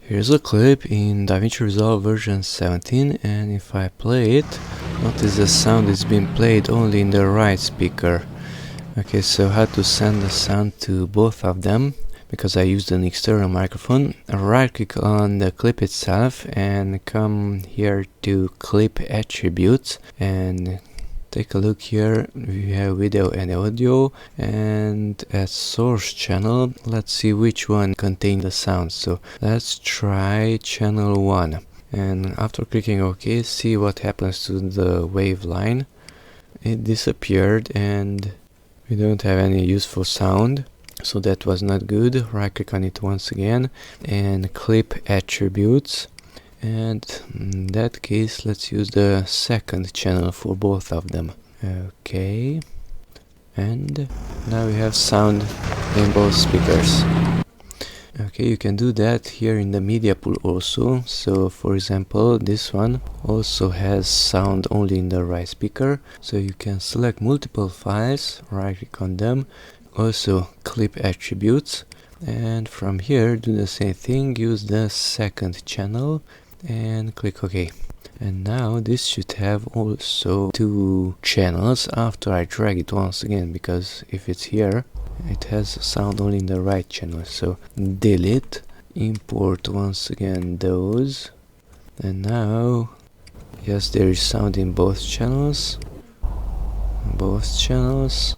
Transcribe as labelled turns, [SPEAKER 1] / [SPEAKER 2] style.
[SPEAKER 1] Here's a clip in Davinci Resolve version 17, and if I play it, notice the sound is being played only in the right speaker. Okay, so how to send the sound to both of them, because I used an external microphone. Right click on the clip itself and come here to clip attributes and take a look here. We have video and audio, and as source channel, let's see which one contains the sound. So let's try channel 1, and after clicking OK, see what happens to the wave line. It disappeared and we don't have any useful sound, so that was not good. Right click on it once again and clip attributes, and in that case let's use the second channel for both of them. Okay, and now we have sound in both speakers. Okay, you can do that here in the media pool also. So for example, this one also has sound only in the right speaker, so you can select multiple files, right click on them, also clip attributes, and from here do the same thing, use the second channel and click OK. And now this should have also two channels after I drag it once again, because if it's here it has sound only in the right channel. So delete, import once again those, and now yes, there is sound in both channels and both channels.